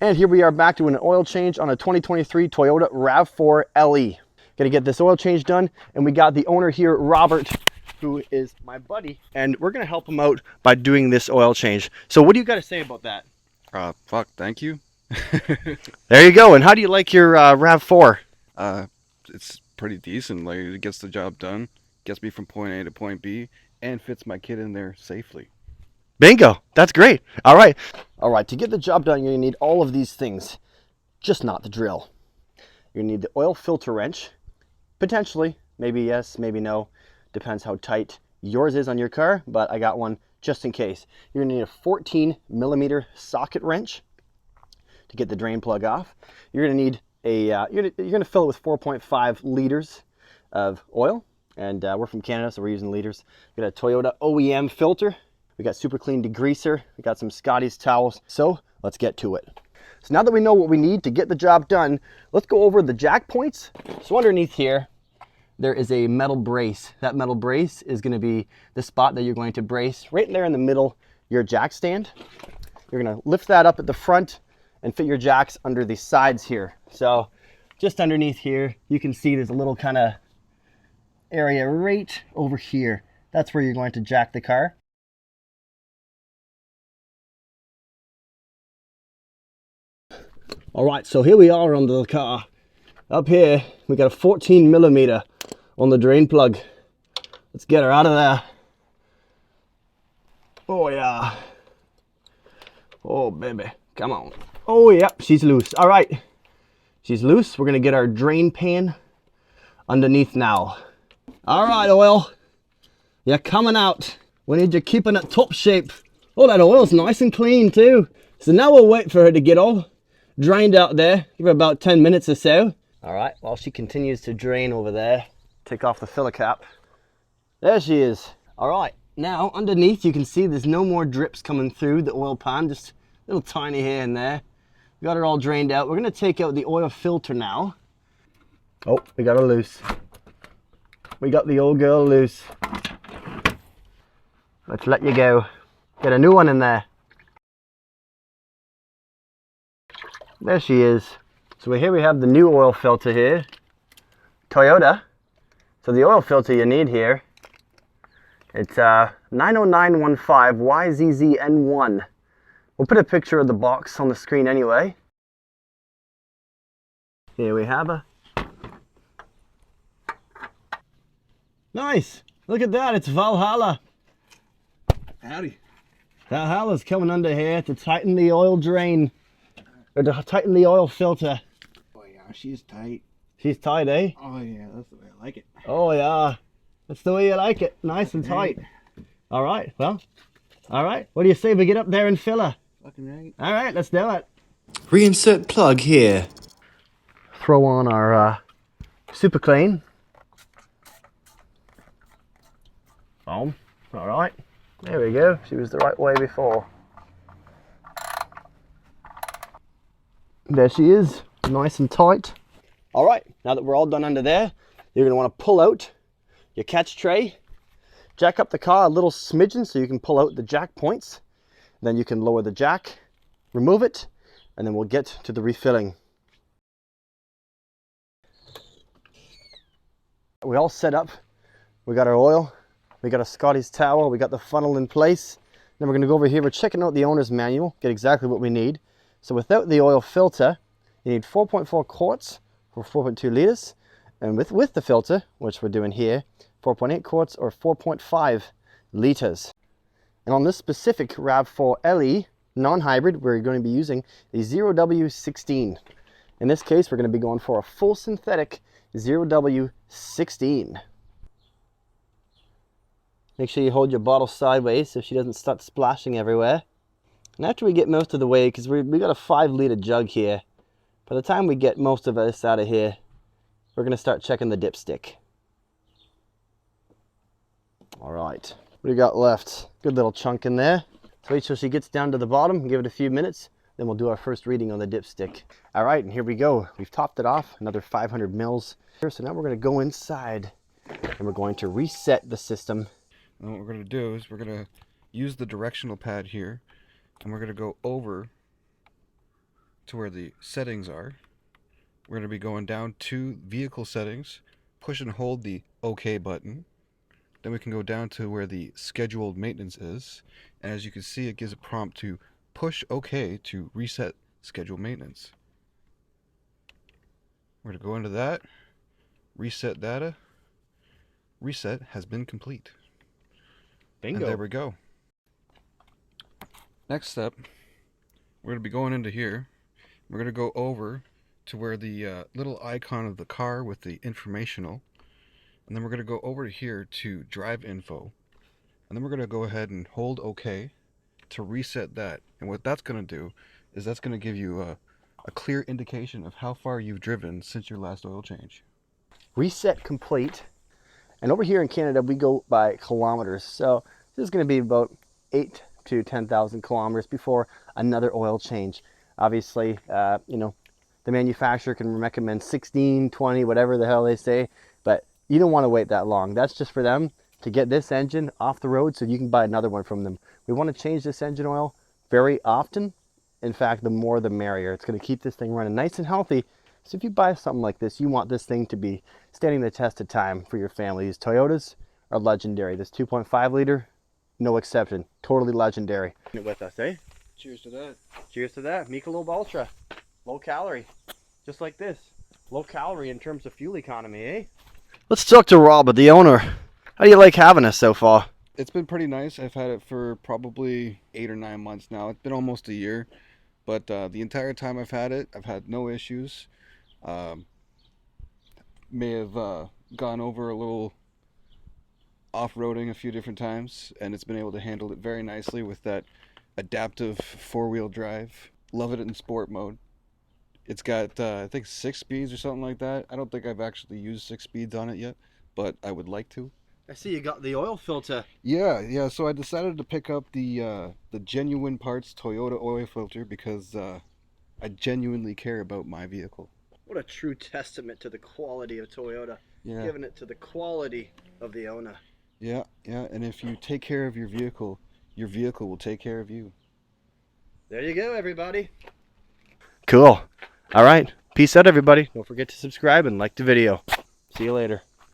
And here we are back doing an oil change on a 2023 Toyota RAV4 LE. Gonna get this oil change done, and we got the owner here, Robert, who is my buddy, and we're gonna help him out by doing this oil change. So what do you got to say about that? Fuck, thank you. There you go. And how do you like your RAV4? It's pretty decent. Like, it gets the job done, gets me from point A to point B, and fits my kid in there safely. Bingo. That's great. All right. All right. To get the job done, you're gonna need all of these things, just not the drill. You're gonna need the oil filter wrench, potentially, maybe yes, maybe no, depends how tight yours is on your car, but I got one just in case. You're gonna need a 14mm socket wrench to get the drain plug off. You're gonna need a, you're gonna fill it with 4.5 liters of oil, and we're from Canada, so we're using liters. We got a Toyota OEM filter. We got super clean degreaser. We got some Scotty's towels. So let's get to it. So now that we know what we need to get the job done, let's go over the jack points. So underneath here, there is a metal brace. That metal brace is going to be the spot that you're going to brace right there in the middle, your jack stand. You're going to lift that up at the front and fit your jacks under the sides here. So just underneath here, you can see there's a little kind of area right over here. That's where you're going to jack the car. All right, so here we are under the car. Up here, we got a 14mm on the drain plug. Let's get her out of there. Oh yeah. Oh baby, come on. Oh yeah, she's loose. All right, she's loose. We're gonna get our drain pan underneath now. All right, oil, you're coming out. We need you keeping it top shape. Oh, that oil's nice and clean too. So now we'll wait for her to get all drained out there. Give her about 10 minutes or so. All right, while she continues to drain over there, take off the filler cap. There she is. All right, now underneath you can see there's no more drips coming through the oil pan, just little tiny here and there. We got her all drained out. We're gonna take out the oil filter now. Oh, we got her loose. We got the old girl loose. Let's let you go. Get a new one in there. There she is. So here we have the new oil filter here. Toyota. So the oil filter you need here, it's 90915 YZZN1. We'll put a picture of the box on the screen anyway. Here we have her. Nice. Look at that. It's Valhalla. Howdy. Valhalla's coming under here to tighten the oil drain. Or to tighten the oil filter. Oh yeah, she's tight. She's tight, eh? Oh yeah, that's the way I like it. Oh yeah, that's the way you like it. Nice and tight. All right, well, all right. What do you say we get up there and fill her? Fucking right. All right, let's do it. Reinsert plug here. Throw on our super clean. Boom. All right. There we go. She was the right way before. There she is, nice and tight. All right, now that we're all done under there, you're gonna wanna pull out your catch tray, jack up the car a little smidgen so you can pull out the jack points. Then you can lower the jack, remove it, and then we'll get to the refilling. We all set up. We got our oil, we got a Scotty's towel, we got the funnel in place. Then we're gonna go over here, we're checking out the owner's manual, get exactly what we need. So without the oil filter, you need 4.4 quarts for 4.2 liters. And with the filter, which we're doing here, 4.8 quarts or 4.5 liters. And on this specific RAV4 LE non-hybrid, we're going to be using a 0W16. In this case, we're going to be going for a full synthetic 0W16. Make sure you hold your bottle sideways so she doesn't start splashing everywhere. And after we get most of the way, because we got a 5-liter jug here, by the time we get most of this out of here, we're going to start checking the dipstick. All right, what do you got left? Good little chunk in there. So wait till she gets down to the bottom and give it a few minutes, then we'll do our first reading on the dipstick. All right, and here we go. We've topped it off, another 500 mils. So now we're going to go inside and we're going to reset the system. And what we're going to do is we're going to use the directional pad here, and we're going to go over to where the settings are. We're going to be going down to vehicle settings, push and hold the OK button. Then we can go down to where the scheduled maintenance is. And as you can see, it gives a prompt to push OK to reset scheduled maintenance. We're going to go into that, reset data. Reset has been complete. Bingo. And there we go. Next step, we're going to be going into here. We're going to go over to where the little icon of the car with the informational. And then we're going to go over to here to drive info. And then we're going to go ahead and hold OK to reset that. And what that's going to do is that's going to give you a clear indication of how far you've driven since your last oil change. Reset complete. And over here in Canada, we go by kilometers. So this is going to be about 8 to 10,000 kilometers before another oil change. Obviously, you know, the manufacturer can recommend 16, 20, whatever the hell they say, but you don't want to wait that long. That's just for them to get this engine off the road so you can buy another one from them. We want to change this engine oil very often. In fact, the more the merrier. It's going to keep this thing running nice and healthy. So if you buy something like this, you want this thing to be standing the test of time for your family. These Toyotas are legendary. This 2.5 liter, no exception. Totally legendary. With us, eh? Cheers to that. Cheers to that. Michelob Ultra. Low calorie. Just like this. Low calorie in terms of fuel economy, eh? Let's talk to Rob, the owner. How do you like having us so far? It's been pretty nice. I've had it for probably 8 or 9 months now. It's been almost a year. But the entire time I've had it, I've had no issues. May have gone over a little off-roading a few different times, and it's been able to handle it very nicely with that adaptive four-wheel drive. Love it in sport mode. It's got I think 6 speeds or something like that. I don't think I've actually used 6 speeds on it yet, but I would like to. I see you got the oil filter. Yeah. So I decided to pick up the genuine parts Toyota oil filter because I genuinely care about my vehicle. What a true testament to the quality of Toyota. Yeah. Giving it to the quality of the owner. Yeah. And if you take care of your vehicle will take care of you. There you go, everybody. Cool. All right. Peace out, everybody. Don't forget to subscribe and like the video. See you later.